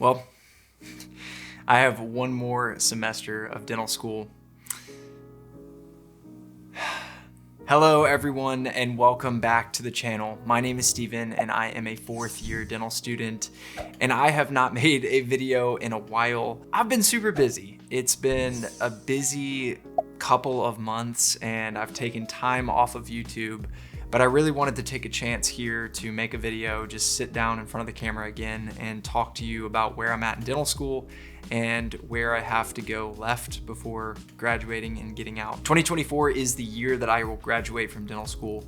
Well, I have one more semester of dental school. Hello everyone and welcome back to the channel. My name is Steven and I am a fourth year dental student and I have not made a video in a while. I've been super busy. It's been a busy couple of months and I've taken time off of YouTube, but I really wanted to take a chance here to make a video, just sit down in front of the camera again and talk to you about where I'm at in dental school and where I have to go left before graduating and getting out. 2024 is the year that I will graduate from dental school,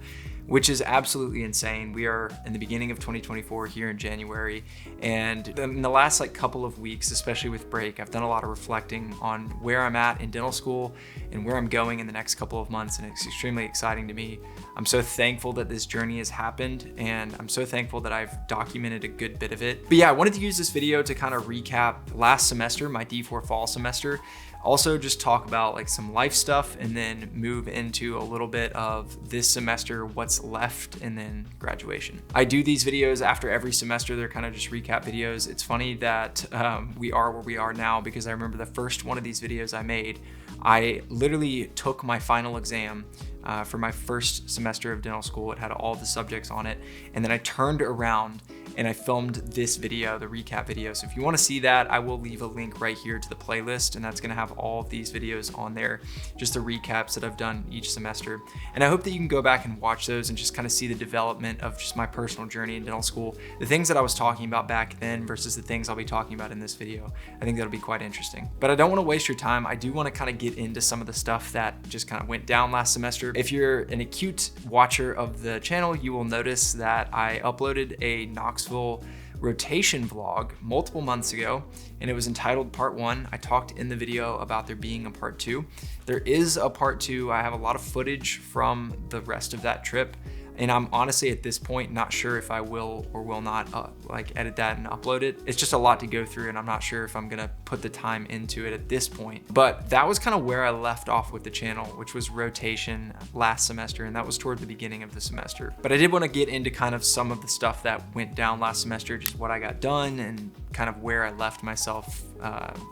which is absolutely insane. We are in the beginning of 2024 here in January. And in the last couple of weeks, especially with break, I've done a lot of reflecting on where I'm at in dental school and where I'm going in the next couple of months. And it's extremely exciting to me. I'm so thankful that this journey has happened and I'm so thankful that I've documented a good bit of it. But yeah, I wanted to use this video to kind of recap last semester, my D4 fall semester. Also just talk about some life stuff and then move into a little bit of this semester, what's left, and then graduation. I do these videos after every semester. They're kind of just recap videos. It's funny that we are where we are now because I remember the first one of these videos I made, I literally took my final exam for my first semester of dental school. It had all the subjects on it. And then I turned around and I filmed this video, the recap video. So if you want to see that, I will leave a link right here to the playlist, and that's going to have all of these videos on there, just the recaps that I've done each semester. And I hope that you can go back and watch those and just kind of see the development of just my personal journey in dental school, the things that I was talking about back then versus the things I'll be talking about in this video. I think that'll be quite interesting. But I don't want to waste your time. I do want to kind of get into some of the stuff that just kind of went down last semester. If you're an acute watcher of the channel, you will notice that I uploaded a Knoxville rotation vlog multiple months ago, and it was entitled Part 1. I talked in the video about there being a Part 2. There is a Part 2. I have a lot of footage from the rest of that trip, and I'm honestly at this point not sure if I will or will not edit that and upload it. It's just a lot to go through and I'm not sure if I'm gonna put the time into it at this point. But that was kind of where I left off with the channel, which was rotation last semester, and that was toward the beginning of the semester. But I did want to get into kind of some of the stuff that went down last semester, just what I got done and kind of where I left myself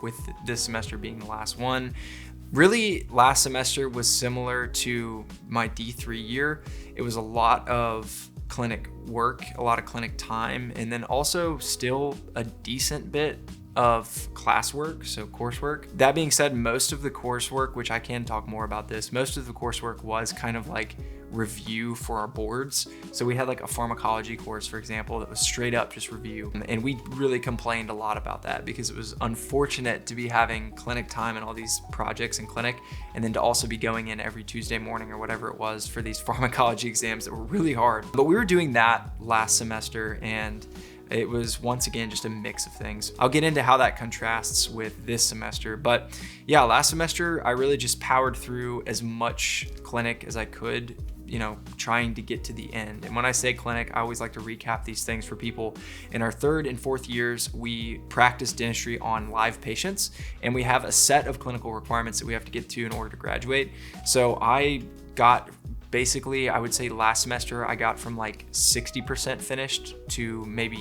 with this semester being the last one. Really, last semester was similar to my D3 year. It was a lot of clinic work, a lot of clinic time, and then also still a decent bit of classwork, so coursework. That being said, most of the coursework, which I can talk more about this, most of the coursework was kind of review for our boards. So we had a pharmacology course, for example, that was straight up just review. And we really complained a lot about that because it was unfortunate to be having clinic time and all these projects in clinic, and then to also be going in every Tuesday morning or whatever it was for these pharmacology exams that were really hard. But we were doing that last semester, and it was once again just a mix of things. I'll get into how that contrasts with this semester, but yeah, last semester I really just powered through as much clinic as I could, trying to get to the end. And when I say clinic, I always like to recap these things for people. In our third and fourth years, we practice dentistry on live patients, and we have a set of clinical requirements that we have to get to in order to graduate. So I got basically, I would say last semester, I got from 60% finished to maybe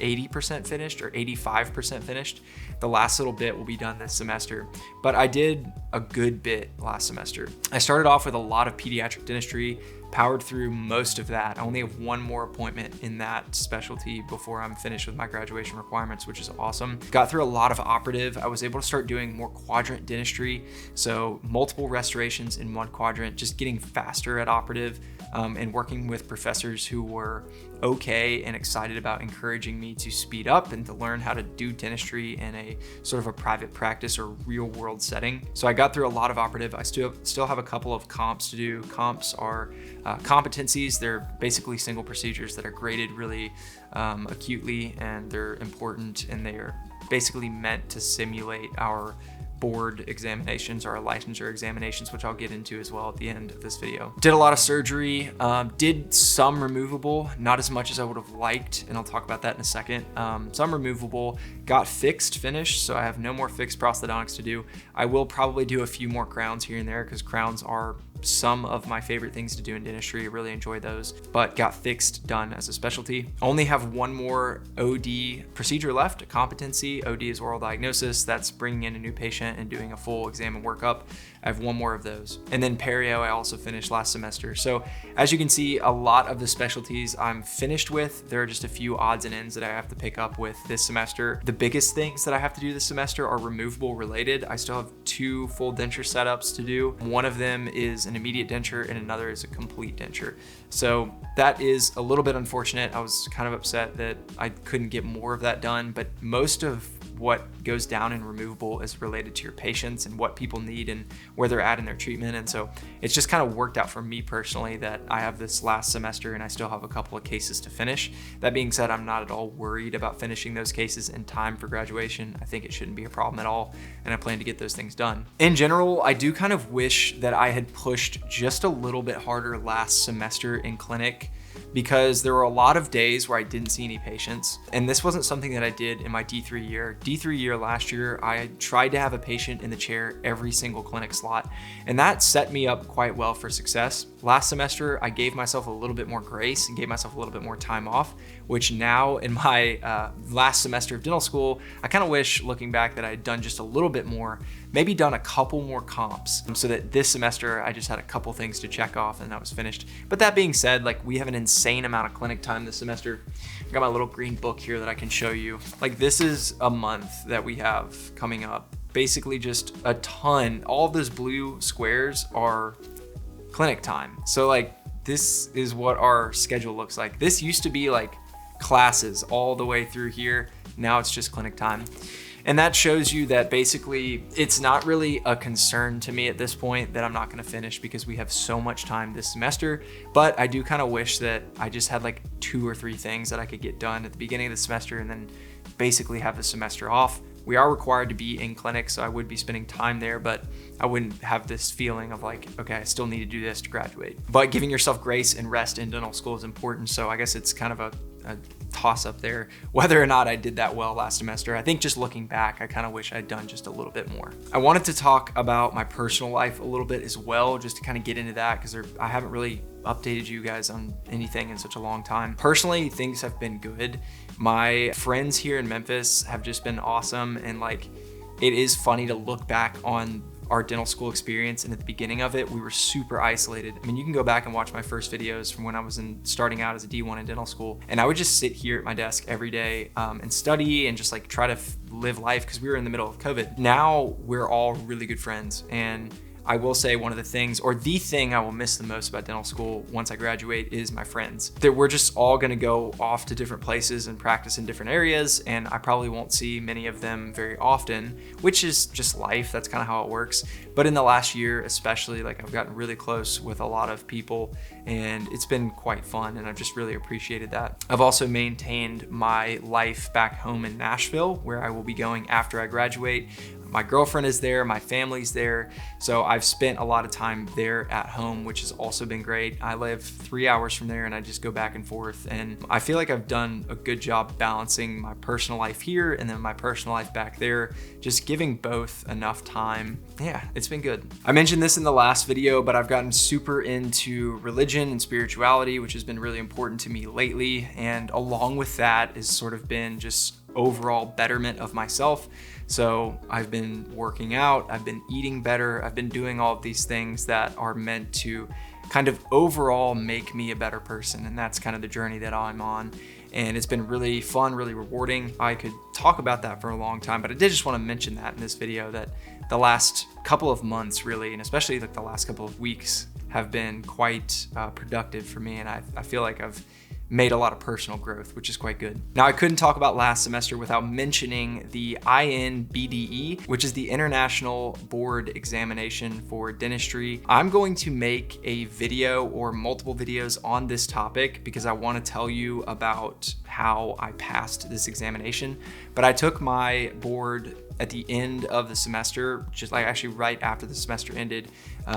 80% finished or 85% finished. The last little bit will be done this semester, but I did a good bit last semester. I started off with a lot of pediatric dentistry, powered through most of that. I only have one more appointment in that specialty before I'm finished with my graduation requirements, which is awesome. Got through a lot of operative. I was able to start doing more quadrant dentistry, so multiple restorations in one quadrant, just getting faster at operative, and working with professors who were okay and excited about encouraging me to speed up and to learn how to do dentistry in a sort of a private practice or real world setting. So I got through a lot of operative. I still have a couple of comps to do. Comps are competencies. They're basically single procedures that are graded really acutely, and they're important, and they are basically meant to simulate our board examinations or our licensure examinations, which I'll get into as well at the end of this video. Did a lot of surgery, did some removable, not as much as I would have liked, and I'll talk about that in a second. Some removable, got fixed finished, so I have no more fixed prosthodontics to do. I will probably do a few more crowns here and there because crowns are some of my favorite things to do in dentistry. I really enjoy those, but got fixed done as a specialty. Only have one more OD procedure left, a competency. OD is oral diagnosis. That's bringing in a new patient and doing a full exam and workup. I have one more of those. And then perio, I also finished last semester. So as you can see, a lot of the specialties I'm finished with. There are just a few odds and ends that I have to pick up with this semester. The biggest things that I have to do this semester are removable related. I still have 2 full denture setups to do. One of them is an immediate denture and another is a complete denture. So that is a little bit unfortunate. I was kind of upset that I couldn't get more of that done, but most of what goes down in removable is related to your patients and what people need and where they're at in their treatment. And so it's just kind of worked out for me personally that I have this last semester and I still have a couple of cases to finish. That being said, I'm not at all worried about finishing those cases in time for graduation. I think it shouldn't be a problem at all, and I plan to get those things done. In general, I do kind of wish that I had pushed just a little bit harder last semester in clinic, because there were a lot of days where I didn't see any patients. And this wasn't something that I did in my D3 year. D3 year last year, I tried to have a patient in the chair every single clinic slot, and that set me up quite well for success. Last semester, I gave myself a little bit more grace and gave myself a little bit more time off, which now in my last semester of dental school, I kind of wish, looking back, that I had done just a little bit more, maybe done a couple more comps, so that this semester I just had a couple things to check off and that was finished. But that being said, like, we have an insane amount of clinic time this semester. I got my little green book here that I can show you. Like, this is a month that we have coming up. Basically just a ton. All of those blue squares are clinic time. So like, this is what our schedule looks like. This used to be like classes all the way through here. Now it's just clinic time. And that shows you that basically it's not really a concern to me at this point that I'm not gonna finish, because we have so much time this semester. But I do kind of wish that I just had like 2 or 3 things that I could get done at the beginning of the semester and then basically have the semester off. We are required to be in clinic, so I would be spending time there, but I wouldn't have this feeling of like, okay, I still need to do this to graduate. But giving yourself grace and rest in dental school is important. So I guess it's kind of a toss up there whether or not I did that well last semester. I think just looking back, I kind of wish I'd done just a little bit more. I wanted to talk about my personal life a little bit as well, just to kind of get into that, because I haven't really updated you guys on anything in such a long time. Personally, things have been good. My friends here in Memphis have just been awesome, and like, it is funny to look back on our dental school experience, and at the beginning of it, we were super isolated. I mean, you can go back and watch my first videos from when I was starting out as a D1 in dental school, and I would just sit here at my desk every day and study and just like try to live life, because we were in the middle of COVID. Now we're all really good friends, and I will say one of the things, or the thing I will miss the most about dental school once I graduate, is my friends. That we're just all gonna go off to different places and practice in different areas, and I probably won't see many of them very often, which is just life. That's kind of how it works. But in the last year especially, like, I've gotten really close with a lot of people, and it's been quite fun, and I've just really appreciated that. I've also maintained my life back home in Nashville, where I will be going after I graduate. My girlfriend is there, my family's there, so I've spent a lot of time there at home, which has also been great. I live 3 hours from there, and I just go back and forth, and I feel like I've done a good job balancing my personal life here and then my personal life back there, just giving both enough time. Yeah, it's been good. I mentioned this in the last video, but I've gotten super into religion and spirituality, which has been really important to me lately, and along with that has sort of been just overall betterment of myself. So I've been working out, I've been eating better, I've been doing all of these things that are meant to kind of overall make me a better person. And that's kind of the journey that I'm on. And it's been really fun, really rewarding. I could talk about that for a long time, but I did just want to mention that in this video, that the last couple of months really, and especially like the last couple of weeks, have been quite productive for me. And I feel like I've made a lot of personal growth, which is quite good. Now, I couldn't talk about last semester without mentioning the INBDE, which is the International Board Examination for Dentistry. I'm going to make a video or multiple videos on this topic because I want to tell you about how I passed this examination. But I took my board at the end of the semester, just like actually right after the semester ended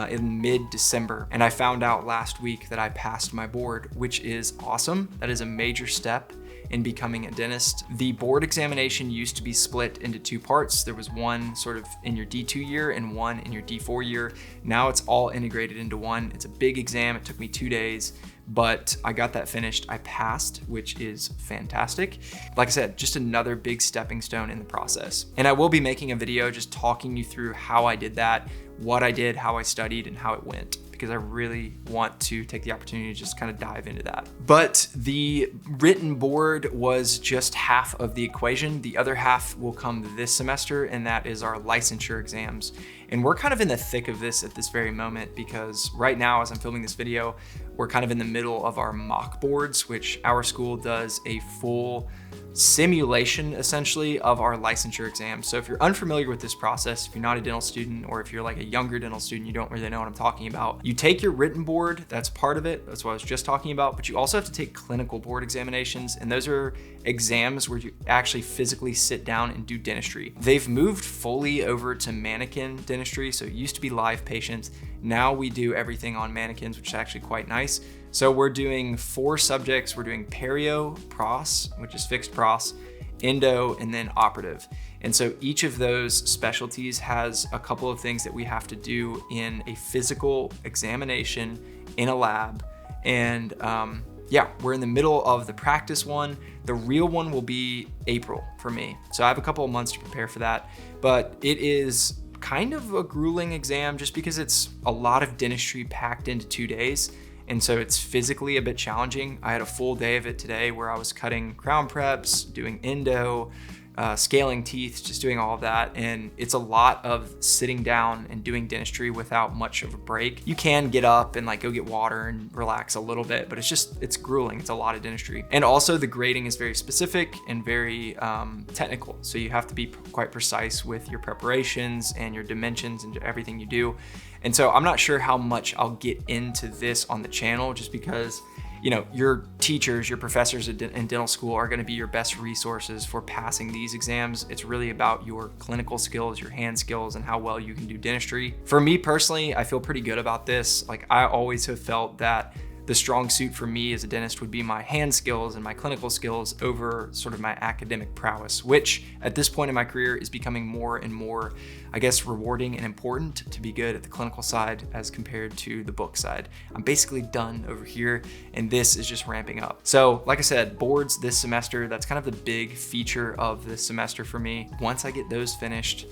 in mid-December. And I found out last week that I passed my board, which is awesome. That is a major step in becoming a dentist. The board examination used to be split into two parts. There was one sort of in your D2 year and one in your D4 year. Now it's all integrated into one. It's a big exam. It took me 2 days, but I got that finished. I passed, which is fantastic. Like I said, just another big stepping stone in the process. And I will be making a video just talking you through how I did that, what I did, how I studied, and how it went, because I really want to take the opportunity to just kind of dive into that. But the written board was just half of the equation. The other half will come this semester, and that is our licensure exams. And we're kind of in the thick of this at this very moment, because right now, as I'm filming this video, we're kind of in the middle of our mock boards, which our school does a full simulation essentially of our licensure exam. So if you're unfamiliar with this process, if you're not a dental student, or if you're like a younger dental student, you don't really know what I'm talking about. You take your written board, that's part of it. That's what I was just talking about, but you also have to take clinical board examinations. And those are exams where you actually physically sit down and do dentistry. They've moved fully over to mannequin dentistry. So it used to be live patients. Now we do everything on mannequins, which is actually quite nice. So we're doing 4 subjects. We're doing perio, pros, which is fixed pros, endo, and then operative. And so each of those specialties has a couple of things that we have to do in a physical examination in a lab. And yeah, we're in the middle of the practice one. The real one will be April for me. So I have a couple of months to prepare for that, but it is kind of a grueling exam just because it's a lot of dentistry packed into 2 days. And so it's physically a bit challenging. I had a full day of it today where I was cutting crown preps, doing endo, scaling teeth, just doing all of that. And it's a lot of sitting down and doing dentistry without much of a break. You can get up and like go get water and relax a little bit, but it's grueling. It's a lot of dentistry. And also the grading is very specific and very technical. So you have to be quite precise with your preparations and your dimensions and everything you do. And so I'm not sure how much I'll get into this on the channel, just because, you know, your teachers, your professors in dental school are going to be your best resources for passing these exams. It's really about your clinical skills, your hand skills, and how well you can do dentistry. For me personally, I feel pretty good about this. Like, I always have felt that the strong suit for me as a dentist would be my hand skills and my clinical skills over sort of my academic prowess, which at this point in my career is becoming more and more, I guess, rewarding and important to be good at the clinical side as compared to the book side. I'm basically done over here, and this is just ramping up. So like I said, boards this semester, that's kind of the big feature of this semester for me. Once I get those finished,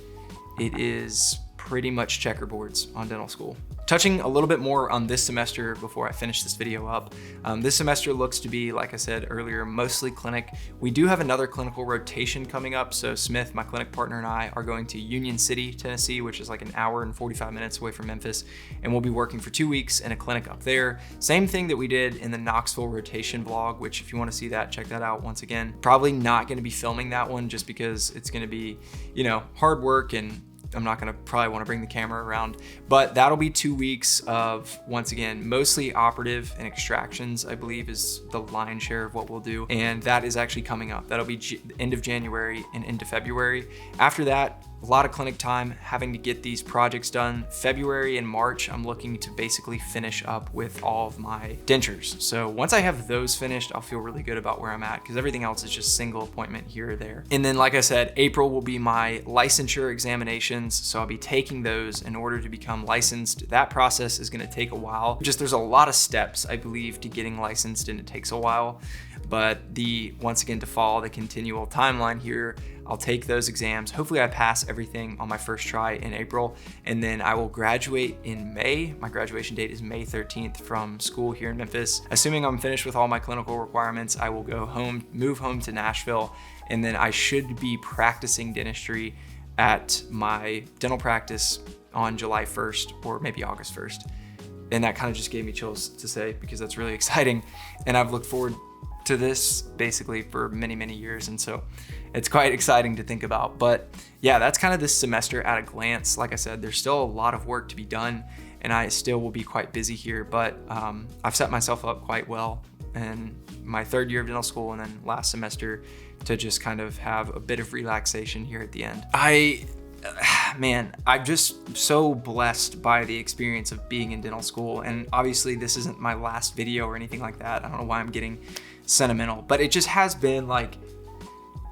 it is pretty much checkerboards on dental school. Touching a little bit more on this semester before I finish this video up. This semester looks to be, like I said earlier, mostly clinic. We do have another clinical rotation coming up. So Smith, my clinic partner, and I are going to Union City, Tennessee, which is like an hour and 45 minutes away from Memphis. And we'll be working for 2 weeks in a clinic up there. Same thing that we did in the Knoxville rotation vlog, which if you want to see that, check that out once again. Probably not going to be filming that one just because it's going to be, you know, hard work, and I'm not gonna probably wanna bring the camera around, but that'll be 2 weeks of, once again, mostly operative and extractions, I believe is the lion's share of what we'll do. And that is actually coming up. That'll be end of January and into February. After that, a lot of clinic time, having to get these projects done. February and March, I'm looking to basically finish up with all of my dentures. So once I have those finished, I'll feel really good about where I'm at, because everything else is just single appointment here or there. And then, like I said, April will be my licensure examinations. So I'll be taking those in order to become licensed. That process is gonna take a while. Just there's a lot of steps, I believe, to getting licensed, and it takes a while. But once again, to follow the continual timeline here, I'll take those exams. Hopefully I pass everything on my first try in April, and then I will graduate in May. My graduation date is May 13th from school here in Memphis. Assuming I'm finished with all my clinical requirements, I will go home, move home to Nashville, and then I should be practicing dentistry at my dental practice on July 1st or maybe August 1st. And that kind of just gave me chills to say, because that's really exciting. And I've looked forward to this basically for many, many years. And so it's quite exciting to think about. But yeah, that's kind of this semester at a glance. Like I said, there's still a lot of work to be done, and I still will be quite busy here, but I've set myself up quite well in my 3rd year of dental school and then last semester to just kind of have a bit of relaxation here at the end. man, I'm just so blessed by the experience of being in dental school. And obviously this isn't my last video or anything like that. I don't know why I'm getting sentimental, but it just has been like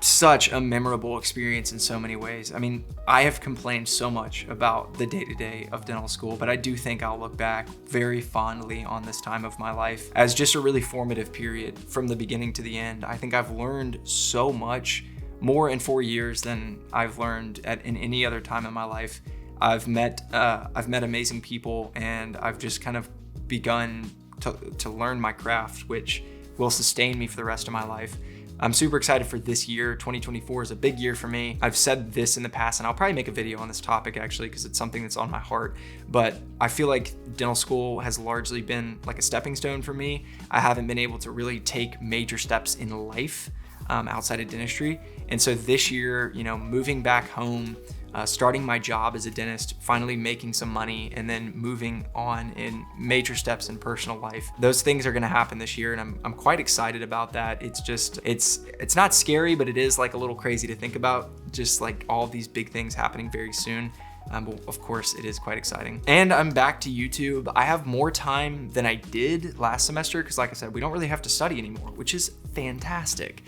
such a memorable experience in so many ways. I mean, I have complained so much about the day-to-day of dental school, but I do think I'll look back very fondly on this time of my life as just a really formative period from the beginning to the end. I think I've learned so much more in 4 years than I've learned in any other time in my life. I've met amazing people, and I've just kind of begun to learn my craft, which will sustain me for the rest of my life. I'm super excited for this year. 2024 is a big year for me. I've said this in the past, and I'll probably make a video on this topic actually, because it's something that's on my heart. But I feel like dental school has largely been like a stepping stone for me. I haven't been able to really take major steps in life outside of dentistry. And so this year, you know, moving back home, starting my job as a dentist, finally making some money, and then moving on in major steps in personal life. Those things are gonna happen this year, and I'm quite excited about that. It's just, it's not scary, but it is like a little crazy to think about, just like all these big things happening very soon. But of course, it is quite exciting. And I'm back to YouTube. I have more time than I did last semester, because like I said, we don't really have to study anymore, which is fantastic.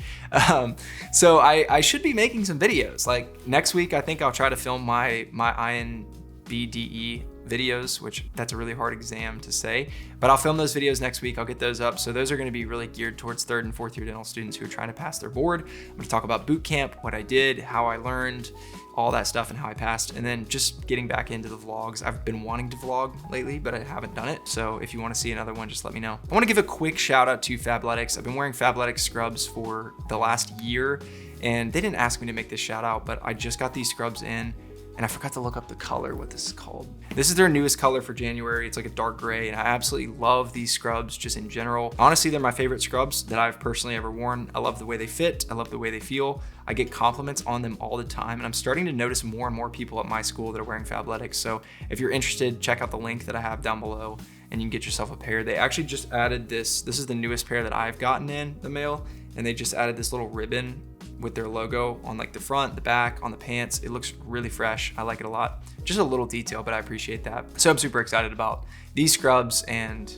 So I should be making some videos. Like next week, I think I'll try to film my INBDE videos, which that's a really hard exam to say, but I'll film those videos next week. I'll get those up. So those are gonna be really geared towards 3rd and 4th year dental students who are trying to pass their board. I'm gonna talk about boot camp, what I did, how I learned, all that stuff, and how I passed, and then just getting back into the vlogs. I've been wanting to vlog lately, but I haven't done it. So if you wanna see another one, just let me know. I wanna give a quick shout out to Fabletics. I've been wearing Fabletics scrubs for the last year, and they didn't ask me to make this shout out, but I just got these scrubs in, and I forgot to look up the color, what this is called. This is their newest color for January. It's like a dark gray, and I absolutely love these scrubs just in general. Honestly, they're my favorite scrubs that I've personally ever worn. I love the way they fit. I love the way they feel. I get compliments on them all the time, and I'm starting to notice more and more people at my school that are wearing Fabletics. So if you're interested, check out the link that I have down below, and you can get yourself a pair. They actually just added this. This is the newest pair that I've gotten in the mail, and they just added this little ribbon with their logo on like the front, the back, on the pants. It looks really fresh. I like it a lot. Just a little detail, but I appreciate that. So I'm super excited about these scrubs, and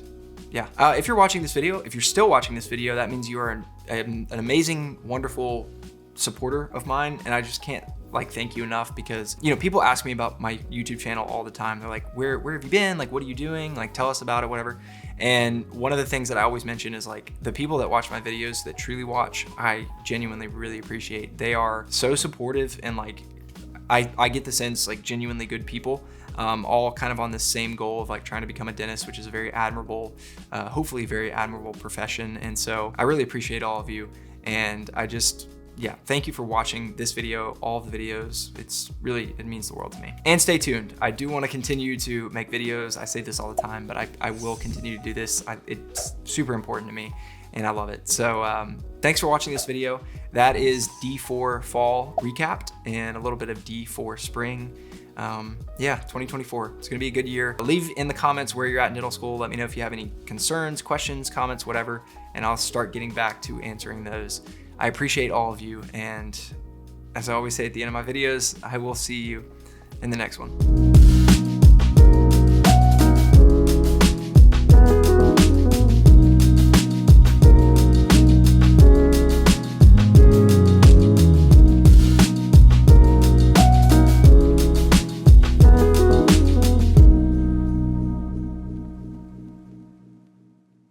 yeah. If you're watching this video, if you're still watching this video, that means you are an amazing, wonderful supporter of mine, and I just can't like thank you enough, because you know, people ask me about my YouTube channel all the time. They're like, where have you been? Like, what are you doing? Like, tell us about it, whatever. And one of the things that I always mention is like, the people that watch my videos, that truly watch, I genuinely really appreciate. They are so supportive, and like I get the sense like genuinely good people, all kind of on the same goal of like trying to become a dentist, which is a very admirable, hopefully very admirable profession. And so I really appreciate all of you, and yeah, thank you for watching this video, all of the videos. It means the world to me. And stay tuned. I do want to continue to make videos. I say this all the time, but I will continue to do this. It's super important to me, and I love it. So thanks for watching this video. That is D4 fall recapped and a little bit of D4 spring. Yeah, 2024, it's gonna be a good year. Leave in the comments where you're at in dental school. Let me know if you have any concerns, questions, comments, whatever, and I'll start getting back to answering those. I appreciate all of you, and as I always say at the end of my videos, I will see you in the next one.